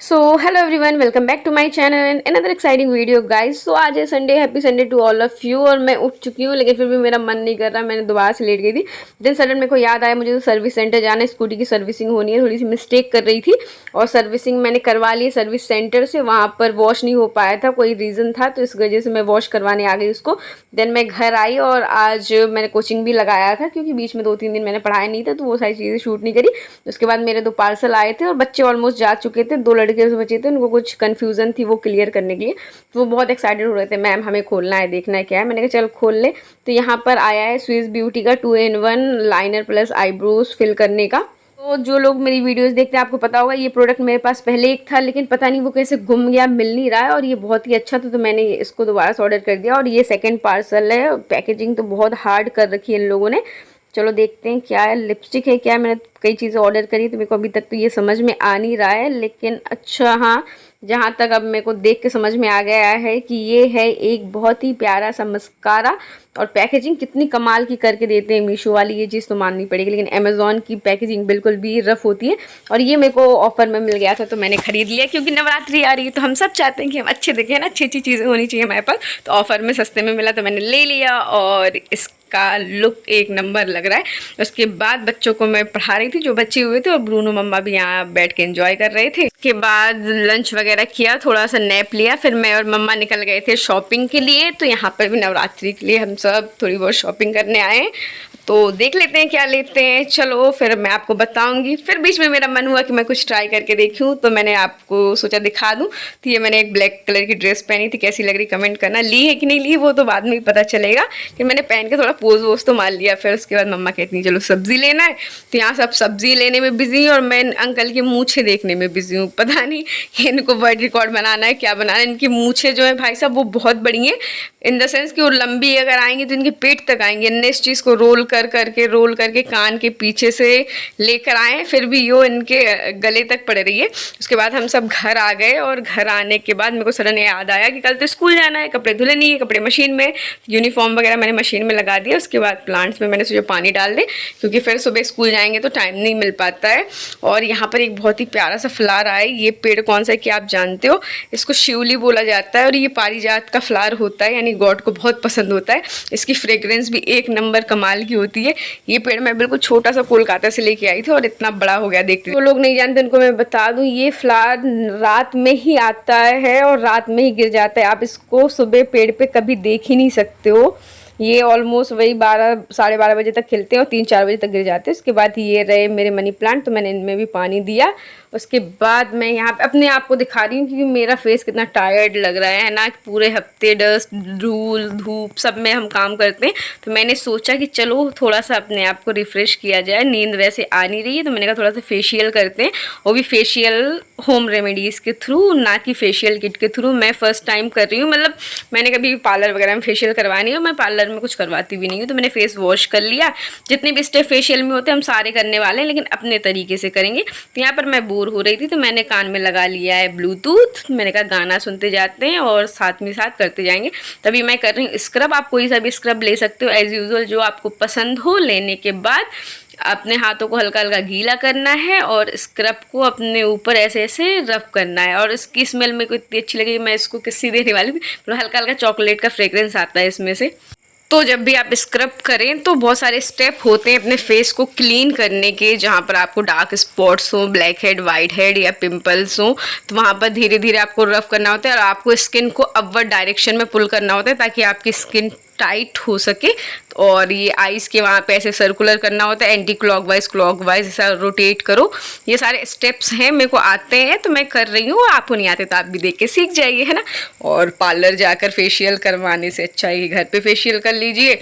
So hello everyone, welcome back to my channel and another exciting video guys. So आज है Sunday, happy Sunday to all of you. और मैं उठ चुकी हूँ लेकिन फिर भी मेरा मन नहीं कर रहा, मैंने दोबारा से लेट गई थी। देन सडन मेरे को याद आया मुझे तो सर्विस सेंटर जाना है, स्कूटी की सर्विसिंग होनी है। थोड़ी सी मिस्टेक कर रही थी और सर्विसिंग मैंने करवा ली सर्विस सेंटर से। वहाँ पर वॉश नहीं हो पाया था, कोई रीज़न था, तो इस वजह से मैं वॉश करवाने आ गई उसको। देन मैं घर आई और आज मैंने कोचिंग भी लगाया था क्योंकि बीच में 2-3 दिन मैंने पढ़ाया नहीं था, तो वो सारी चीज़ें शूट नहीं करी। उसके बाद मेरे 2 पार्सल आए थे और बच्चे ऑलमोस्ट जा चुके थे। 2 लड़के बचे थे, उनको कुछ कन्फ्यूज़न थी वो क्लियर करने के लिए, तो वो बहुत एक्साइटेड हो रहे थे, मैम हमें खोलना है, देखना है क्या है। मैंने कहा चल खोल ले। तो यहाँ पर आया है स्विस ब्यूटी का 2-in-1 liner plus eyebrows fill करने का। तो जो लोग मेरी वीडियोस देखते हैं आपको पता होगा ये प्रोडक्ट मेरे पास पहले एक था, लेकिन पता नहीं वो कैसे गुम गया, मिल नहीं रहा है। और ये बहुत ही अच्छा था तो मैंने इसको दोबारा से ऑर्डर कर दिया और ये सेकेंड पार्सल है। पैकेजिंग तो बहुत हार्ड कर रखी है इन लोगों ने। चलो देखते हैं क्या है, लिपस्टिक है क्या। मैंने कई चीज़ें ऑर्डर करी तो मेरे को अभी तक तो ये समझ में आ नहीं रहा है, लेकिन अच्छा हाँ, जहाँ तक अब मेरे को देख के समझ में आ गया है कि ये है एक बहुत ही प्यारा सा मस्कारा। और पैकेजिंग कितनी कमाल की करके देते हैं मीशो वाली, ये चीज़ तो माननी पड़ेगी। लेकिन अमेज़ॉन की पैकेजिंग बिल्कुल भी रफ़ होती है। और ये मेरे को ऑफ़र में मिल गया था तो मैंने ख़रीद लिया, क्योंकि नवरात्रि आ रही है तो हम सब चाहते हैं कि हम अच्छे दिखें ना, अच्छी अच्छी चीज़ें होनी चाहिए हमारे पास। तो ऑफ़र में सस्ते में मिला तो मैंने ले लिया और इसका लुक एक नंबर लग रहा है। उसके बाद बच्चों को मैं पढ़ा रही थी, जो बच्चे हुए थे, और ब्रूनो मम्मा भी यहाँ बैठ के एंजॉय कर रहे थे। उसके बाद लंच वगैरह किया, थोड़ा सा नैप लिया, फिर मैं और मम्मा निकल गए थे शॉपिंग के लिए। तो यहाँ पर भी नवरात्रि के लिए हम सब थोड़ी बहुत शॉपिंग करने आए, तो देख लेते हैं क्या लेते हैं। चलो फिर मैं आपको बताऊंगी। फिर बीच में मेरा मन हुआ कि मैं कुछ ट्राई करके देखूं, तो मैंने आपको सोचा दिखा दूं। तो ये मैंने एक ब्लैक कलर की ड्रेस पहनी थी, कैसी लग रही कमेंट करना। ली है कि नहीं ली वो तो बाद में ही पता चलेगा, कि मैंने पहन के थोड़ा पोज वोज तो मार लिया। फिर उसके बाद मम्मा कहती हैं चलो सब्जी लेना है, तो यहाँ सब सब्जी लेने में बिजी और मैं अंकल की मूछें देखने में बिजी हूँ। पता नहीं इनको वर्ल्ड रिकॉर्ड बनाना है क्या बनाना है। इनकी मूछें जो है भाई साहब वो बहुत बड़ी हैं, इन द सेंस कि वो लंबी अगर आएंगी तो इनके पेट तक आएंगी। इनने इस चीज़ को रोल करके कान के पीछे से लेकर आए, फिर भी यो इनके गले तक पड़ रही है। उसके बाद हम सब घर आ गए और घर आने के बाद मेरे को सडन याद आया कि कल तो स्कूल जाना है, कपड़े धुले नहीं है, कपड़े मशीन में, यूनिफॉर्म वगैरह मैंने मशीन में लगा दिया। उसके बाद प्लांट्स में मैंने सोचा पानी डाल दे, क्योंकि फिर सुबह स्कूल जाएंगे तो टाइम नहीं मिल पाता है। और यहाँ पर एक बहुत ही प्यारा सा फ्लावर आया। ये पेड़ कौन सा है कि आप जानते हो? इसको शिवली बोला जाता है और ये पारिजात का फ्लावर होता है, यानी गॉड को बहुत पसंद होता है। इसकी फ्रेग्रेंस भी एक नंबर कमाल की होती है। ये पेड़ मैं बिल्कुल छोटा सा कोलकाता से लेके आई थी और इतना बड़ा हो गया देखते। जो लोग नहीं जानते उनको मैं बता दूं, ये फ्लावर रात में ही आता है और रात में ही गिर जाता है। आप इसको सुबह पेड़ पे कभी देख ही नहीं सकते हो। ये ऑलमोस्ट वही 12 साढ़े 12 बजे तक खिलते हैं और 3-4 बजे तक गिर जाते हैं। उसके बाद ये रहे मेरे मनी प्लांट, तो मैंने इनमें भी पानी दिया। उसके बाद मैं यहाँ पे अपने आप को दिखा रही हूँ क्योंकि मेरा फेस कितना टायर्ड लग रहा है ना। पूरे हफ्ते डस्ट धूल धूप सब में हम काम करते हैं, तो मैंने सोचा कि चलो थोड़ा सा अपने आप को रिफ़्रेश किया जाए। नींद वैसे आ नहीं रही है तो मैंने कहा थोड़ा सा फेशियल करते हैं, वो भी फेशियल होम रेमेडीज़ के थ्रू, ना कि फेशियल किट के थ्रू। मैं फ़र्स्ट टाइम कर रही हूँ, मतलब मैंने कभी पार्लर वगैरह में फेशियल करवानी है, मैं पार्लर में कुछ करवाती भी नहीं हूँ। तो मैंने फेस वॉश कर लिया। जितने भी स्टेप फेशियल में होते हैं हम सारे करने वाले हैं, लेकिन अपने तरीके से करेंगे। तो यहाँ पर मैं बोर हो रही थी तो मैंने कान में लगा लिया है ब्लूटूथ। मैंने कहा गाना सुनते जाते हैं और साथ में साथ करते जाएंगे। तभी मैं कर रही हूँ स्क्रब। आप कोई सा भी स्क्रब ले सकते हो एज़ यूजुअल, जो आपको पसंद हो। लेने के बाद अपने हाथों को हल्का हल्का गीला करना है और स्क्रब को अपने ऊपर ऐसे ऐसे रब करना है। और इसकी स्मेल मेरे को इतनी अच्छी लगी, मैं इसको किसी देने वाली थी। तो हल्का हल्का चॉकलेट का फ्रेग्रेंस आता है इसमें से। तो जब भी आप स्क्रब करें तो बहुत सारे स्टेप होते हैं अपने फेस को क्लीन करने के, जहाँ पर आपको डार्क स्पॉट्स हो, ब्लैक हेड, वाइट हेड या पिंपल्स हो, तो वहाँ पर धीरे धीरे आपको रफ करना होता है और आपको स्किन को अपवर्ड डायरेक्शन में पुल करना होता है ताकि आपकी स्किन टाइट हो सके। और ये आइज़ के वहाँ पे ऐसे सर्कुलर करना होता है, एंटी क्लॉकवाइज क्लॉकवाइज ऐसा रोटेट करो। ये सारे स्टेप्स हैं, मेरे को आते हैं तो मैं कर रही हूँ। आपको नहीं आते तो आप भी देख के सीख जाइए, है ना। और पार्लर जाकर फेशियल करवाने से अच्छा है कि घर पे फेशियल कर लीजिए।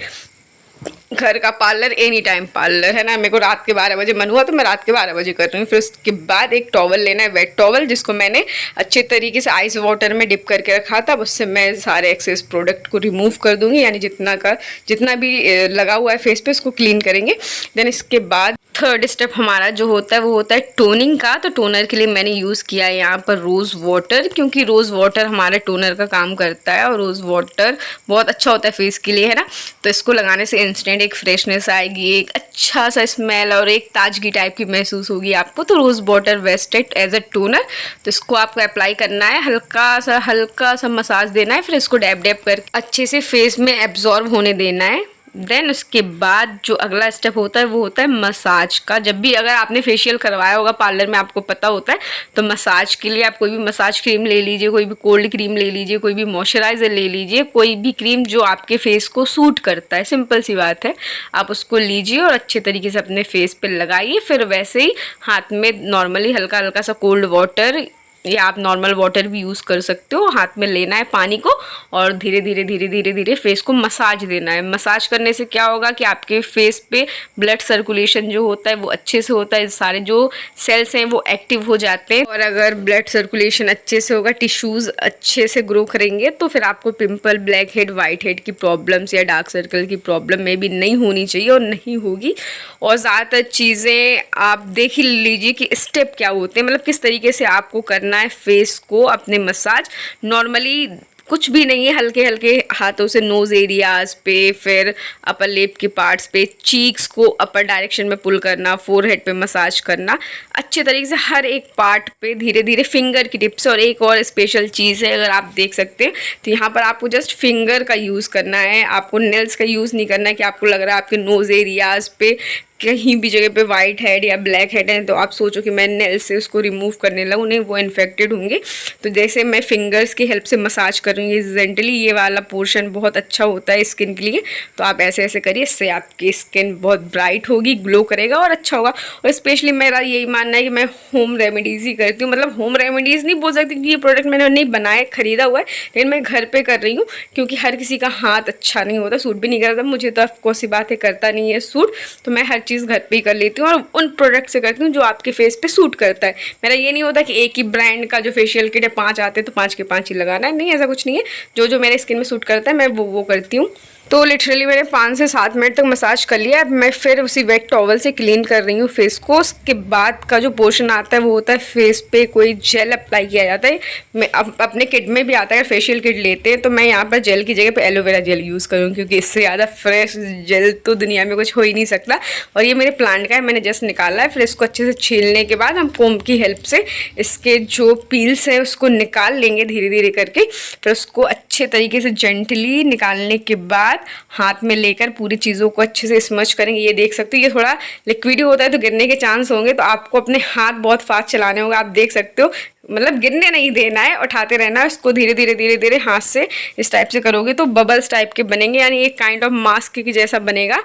घर का पार्लर एनी टाइम पार्लर, है ना। मेरे को रात के 12 बजे मन हुआ तो मैं रात के 12 बजे कर रही हूँ। फिर उसके बाद एक टॉवल लेना है, वेट टॉवल, जिसको मैंने अच्छे तरीके से आइस वाटर में डिप करके रखा था। उससे मैं सारे एक्सेस प्रोडक्ट को रिमूव कर दूँगी, यानी जितना भी लगा हुआ है फेस पे उसको क्लीन करेंगे। देन इसके बाद थर्ड स्टेप हमारा जो होता है वो होता है टोनिंग का। तो टोनर के लिए मैंने यूज़ किया है यहाँ पर रोज़ वाटर, क्योंकि रोज़ वाटर हमारे टोनर का काम करता है और रोज़ वाटर बहुत अच्छा होता है फेस के लिए, है ना। तो इसको लगाने से इंस्टेंट एक फ्रेशनेस आएगी, एक अच्छा सा स्मेल और एक ताजगी टाइप की महसूस होगी आपको। तो रोज़ वाटर बेस्ट है एज अ टोनर। तो इसको आपको अप्लाई करना है, हल्का सा मसाज देना है, फिर इसको डैब डैब करके अच्छे से फेस में एब्जॉर्ब होने देना है। देन उसके बाद जो अगला स्टेप होता है वो होता है मसाज का। जब भी अगर आपने फेशियल करवाया होगा पार्लर में, आपको पता होता है। तो मसाज के लिए आप कोई भी मसाज क्रीम ले लीजिए, कोई भी कोल्ड क्रीम ले लीजिए, कोई भी मॉइस्चराइज़र ले लीजिए, कोई भी क्रीम जो आपके फेस को सूट करता है, सिंपल सी बात है। आप उसको लीजिए और अच्छे तरीके से अपने फेस पे लगाइए। फिर वैसे ही हाथ में नॉर्मली हल्का हल्का सा कोल्ड वाटर या आप नॉर्मल वाटर भी यूज़ कर सकते हो, हाथ में लेना है पानी को और धीरे धीरे फेस को मसाज देना है। मसाज करने से क्या होगा कि आपके फेस पे ब्लड सर्कुलेशन जो होता है वो अच्छे से होता है, सारे जो सेल्स हैं वो एक्टिव हो जाते हैं। और अगर ब्लड सर्कुलेशन अच्छे से होगा, टिश्यूज़ अच्छे से ग्रो करेंगे, तो फिर आपको pimple, black head, white head की प्रॉब्लम्स या डार्क सर्कल की प्रॉब्लम में भी नहीं होनी चाहिए और नहीं होगी। और ज़्यादातर चीज़ें आप देख ही लीजिए कि स्टेप क्या होते हैं, मतलब किस तरीके से आपको करना है फेस को अपने मसाज। नॉर्मली कुछ भी नहीं है, हल्के हल्के हाथों से नोज एरियाज पे, फिर अपर लिप के पार्ट्स पे, चीक्स को अपर डायरेक्शन में पुल करना, फोरहेड पे मसाज करना अच्छे तरीके से हर एक पार्ट पे धीरे धीरे फिंगर की टिप से। और एक और स्पेशल चीज़ है, अगर आप देख सकते हैं तो यहाँ पर आपको जस्ट फिंगर का यूज़ करना है, आपको नेल्स का यूज़ नहीं करना है कि आपको लग रहा है आपके नोज एरियाज पे कहीं भी जगह पे वाइट हेड या ब्लैक हेड है तो आप सोचो कि मैं नेल से उसको रिमूव करने लगूँ, नहीं, वो इन्फेक्टेड होंगे। तो जैसे मैं फिंगर्स की हेल्प से मसाज करूँगी जेंटली, ये वाला पोर्शन बहुत अच्छा होता है स्किन के लिए। तो आप ऐसे ऐसे करिए, इससे आपकी स्किन बहुत ब्राइट होगी, ग्लो करेगा और अच्छा होगा। और स्पेशली मेरा यही मानना है कि मैं होम रेमेडीज़ ही करती हूँ, मतलब होम रेमेडीज़ नहीं बोल सकती कि ये प्रोडक्ट मैंने नहीं बनाया, खरीदा हुआ है, लेकिन मैं घर पर कर रही हूँ क्योंकि हर किसी का हाथ अच्छा नहीं होता, सूट भी नहीं करता। मुझे तो ऑफकोर्स सी बात है करता नहीं है सूट, तो मैं हर चीज़ घर पे ही कर लेती हूँ और उन प्रोडक्ट से करती हूँ जो आपके फेस पे सूट करता है। मेरा ये नहीं होता कि एक ही ब्रांड का जो फेशियल किट है 5 आते हैं तो 5 के 5 ही लगाना है, नहीं, ऐसा कुछ नहीं है। जो जो मेरे स्किन में सूट करता है मैं वो करती हूँ। तो लिटरली मैंने 5 से 7 मिनट तक मसाज कर लिया। अब मैं फिर उसी वेट टॉवल से क्लीन कर रही हूँ फेस को। उसके बाद का जो पोर्शन आता है वो होता है फेस पे कोई जेल अप्लाई किया जाता है। मैं अपने किट में भी आता है, फेशियल किट लेते हैं तो मैं यहाँ पर जेल की जगह पे एलोवेरा जेल यूज़ करूँ, क्योंकि इससे ज़्यादा फ्रेश जेल तो दुनिया में कुछ हो ही नहीं सकता। और ये मेरे प्लांट का है, मैंने जस्ट निकाला है। फिर इसको अच्छे से छीलने के बाद हम कोम की हेल्प से इसके जो पील्स हैं उसको निकाल लेंगे धीरे धीरे करके। फिर उसको अच्छे तरीके से जेंटली निकालने के बाद हाथ में लेकर पूरी चीज़ों को अच्छे से स्मच करेंगे। ये देख सकते हो ये थोड़ा लिक्विडी होता है तो गिरने के चांस होंगे, तो आपको अपने हाथ बहुत फास्ट चलाने होंगे। आप देख सकते हो, मतलब गिरने नहीं देना है, उठाते रहना है इसको धीरे धीरे हाथ से। इस टाइप से करोगे तो बबल्स टाइप के बनेंगे, यानी एक काइंड ऑफ मास्क की जैसा बनेगा।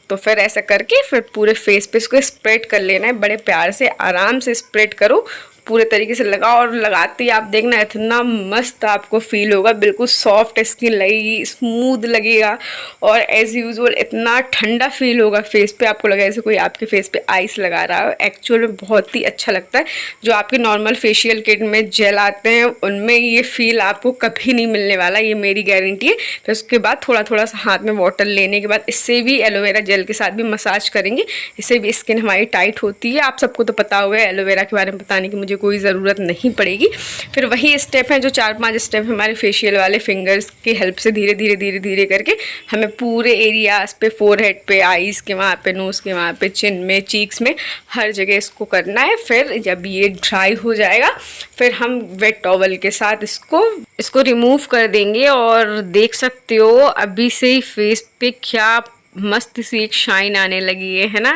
तो फिर ऐसा करके फिर पूरे फेस पे इसको स्प्रेड कर लेना है, बड़े प्यार से आराम से स्प्रेड करो, पूरे तरीके से लगाओ। और लगाते ही आप देखना इतना मस्त आपको फील होगा, बिल्कुल सॉफ्ट स्किन लगेगी, स्मूथ लगेगा और एज यूजुअल इतना ठंडा फील होगा फेस पे, आपको लगेगा जैसे कोई आपके फेस पे आइस लगा रहा है। एक्चुअल में बहुत ही अच्छा लगता है। जो आपके नॉर्मल फेशियल किट में जेल आते हैं उनमें ये फील आपको कभी नहीं मिलने वाला, ये मेरी गारंटी है। फिर उसके बाद थोड़ा थोड़ा सा हाथ में वाटर लेने के बाद इससे भी एलोवेरा जेल के साथ भी मसाज करेंगे, इससे भी स्किन हमारी टाइट होती है। आप सबको तो पता होगा, एलोवेरा के बारे में बताने की मुझे कोई ज़रूरत नहीं पड़ेगी। फिर वही स्टेप हैं जो 4-5 स्टेप हमारे फेशियल वाले, फिंगर्स की हेल्प से धीरे धीरे करके हमें पूरे एरियाज पे, फोरहेड पे, आईज के वहाँ पे, नोज़ के वहाँ पे, चिन में, चीक्स में, हर जगह इसको करना है। फिर जब ये ड्राई हो जाएगा फिर हम वेट टॉवल के साथ इसको रिमूव कर देंगे। और देख सकते हो अभी से ही फेस पे क्या मस्त सी एक शाइन आने लगी है ना।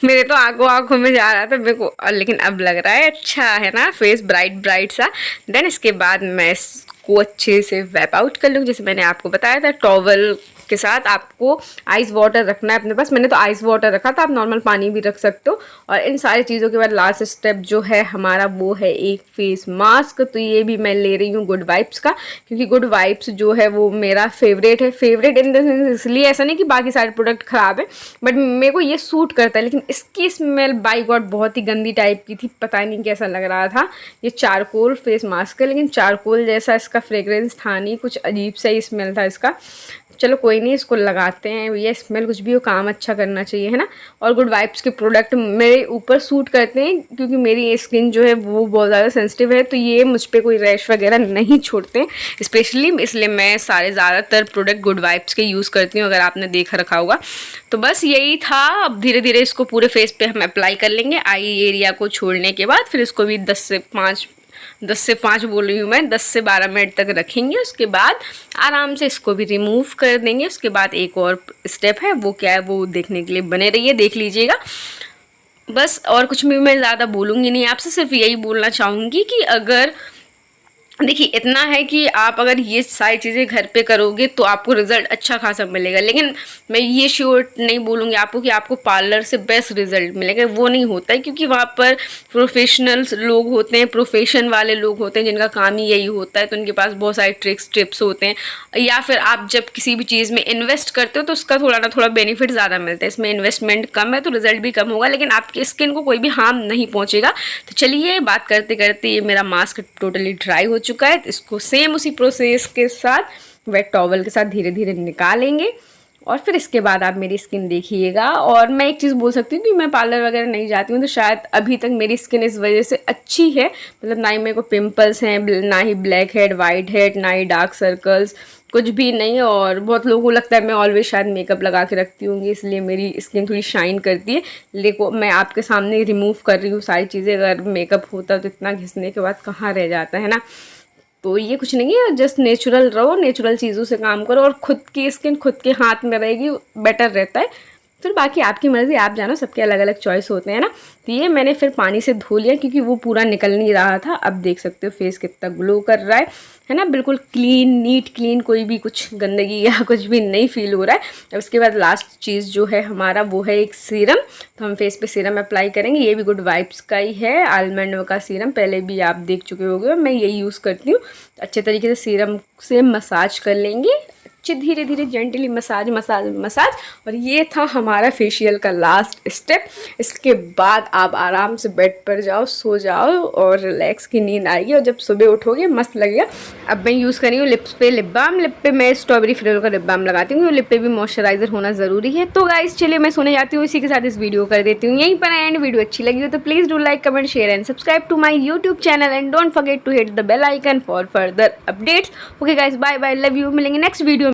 मेरे तो आंखों में जा रहा था मेरे को, लेकिन अब लग रहा है अच्छा है ना, फेस ब्राइट सा। देन इसके बाद मैं इसको अच्छे से वेप आउट कर लूँ, जैसे मैंने आपको बताया था। टॉवल के साथ आपको आइस वाटर रखना है अपने पास, मैंने तो आइस वाटर रखा था, आप नॉर्मल पानी भी रख सकते हो। और इन सारी चीज़ों के बाद लास्ट स्टेप जो है हमारा वो है एक फेस मास्क। तो ये भी मैं ले रही हूँ गुड वाइब्स का, क्योंकि गुड वाइब्स जो है वो मेरा फेवरेट है। फेवरेट इन द सेंस इसलिए, ऐसा नहीं कि बाकी सारे प्रोडक्ट ख़राब है, बट मेरे को ये सूट करता है। लेकिन इसकी स्मेल बाई गॉड बहुत ही गंदी टाइप की थी, पता नहीं कैसा लग रहा था। ये चारकोल फेस मास्क है, लेकिन चारकोल जैसा इसका इसका फ्रेग्रेंस था नहीं, कुछ अजीब सा ही स्मेल था इसका। चलो कोई नहीं, इसको लगाते हैं। ये स्मेल कुछ भी हो, काम अच्छा करना चाहिए, है ना। और गुड वाइब्स के प्रोडक्ट मेरे ऊपर सूट करते हैं, क्योंकि मेरी स्किन जो है वो बहुत ज़्यादा सेंसिटिव है, तो ये मुझ पर कोई रैश वगैरह नहीं छोड़ते स्पेशली, इसलिए मैं सारे ज़्यादातर प्रोडक्ट गुड वाइब्स के यूज़ करती हूँ, अगर आपने देखा रखा होगा। तो बस यही था। अब धीरे धीरे इसको पूरे फेस पे हम अप्लाई कर लेंगे। आई एरिया को छोड़ने के बाद फिर इसको भी 10 से 5 बोल रही हूँ मैं, 10 से 12 मिनट तक रखेंगे। उसके बाद आराम से इसको भी रिमूव कर देंगे। उसके बाद एक और स्टेप है, वो क्या है वो देखने के लिए बने रहिए, देख लीजिएगा। बस और कुछ भी मैं ज़्यादा बोलूँगी नहीं आपसे, सिर्फ यही बोलना चाहूँगी कि अगर देखिए इतना है कि आप अगर ये सारी चीज़ें घर पे करोगे तो आपको रिज़ल्ट अच्छा खासा मिलेगा, लेकिन मैं ये श्योर नहीं बोलूँगी आपको कि आपको पार्लर से बेस्ट रिज़ल्ट मिलेगा, वो नहीं होता है, क्योंकि वहाँ पर प्रोफेशनल्स लोग होते हैं, प्रोफेशन वाले लोग होते हैं जिनका काम ही यही होता है, तो उनके पास बहुत सारे टिप्स होते हैं। या फिर आप जब किसी भी चीज़ में इन्वेस्ट करते हो तो उसका थोड़ा बेनिफिट ज़्यादा मिलता है, इसमें इन्वेस्टमेंट कम है तो रिज़ल्ट भी कम होगा, लेकिन आपकी स्किन को कोई भी हार्म नहीं पहुँचेगा। तो चलिए बात करते करते ये मेरा मास्क टोटली ड्राई हो चुका है। इसको सेम उसी प्रोसेस के साथ वेट टॉवल के साथ धीरे धीरे निकालेंगे और फिर इसके बाद आप मेरी स्किन देखिएगा। और मैं एक चीज़ बोल सकती हूँ कि मैं पार्लर वगैरह नहीं जाती हूँ, तो शायद अभी तक मेरी स्किन इस वजह से अच्छी है, मतलब ना ही मेरे को पिंपल्स हैं, ना ही ब्लैक हेड, वाइट हेड, ना ही डार्क सर्कल्स, कुछ भी नहीं। और बहुत लोगों को लगता है मैं ऑलवेज शायद मेकअप लगा के रखती हूँ, इसलिए मेरी स्किन थोड़ी शाइन करती है, लेकिन मैं आपके सामने रिमूव कर रही हूँ सारी चीज़ें। अगर मेकअप होता तो इतना घिसने के बाद कहाँ रह जाता है ना। तो ये कुछ नहीं है, जस्ट नेचुरल रहो, नेचुरल चीज़ों से काम करो और खुद की स्किन खुद के हाथ में रहेगी, बेटर रहता है। फिर बाकी आपकी मर्ज़ी, आप जानो, सबके अलग अलग चॉइस होते हैं ना। तो ये मैंने फिर पानी से धो लिया क्योंकि वो पूरा निकल नहीं रहा था। अब देख सकते हो फेस कितना ग्लो कर रहा है ना, बिल्कुल क्लीन, नीट क्लीन, कोई भी कुछ गंदगी या कुछ भी नहीं फील हो रहा है। अब उसके बाद लास्ट चीज़ जो है हमारा वो है एक सीरम। तो हम फेस पे सीरम अप्लाई करेंगे, ये भी गुड वाइब्स का ही है, आलमंड का सीरम, पहले भी आप देख चुके होंगे, मैं यही यूज़ करती हूँ। अच्छे तरीके से सीरम से मसाज कर लेंगे, अच्छे धीरे धीरे जेंटली मसाज मसाज मसाज। और ये था हमारा फेशियल का लास्ट स्टेप। इसके बाद आप आराम से बेड पर जाओ, सो जाओ और रिलैक्स की नींद आएगी, और जब सुबह उठोगे मस्त लगेगा। अब मैं यूज़ कर रही हूँ लिप्स पे लिप बाम। लिप पे मैं स्ट्रॉबेरी फ्लेवर का लिप बाम लगाती हूँ, लिप पे भी मॉइस्चराइजर होना ज़रूरी है। तो गाइस चलिए मैं सोने जाती हूँ, इसी के साथ इस वीडियो कर देती हूँ यहीं पर एंड। वीडियो अच्छी लगी हो तो please do like, comment, share and subscribe to my YouTube channel and don't forget to hit the bell icon for further updates. Okay guys, bye bye, love you, मिलेंगे नेक्स्ट वीडियो।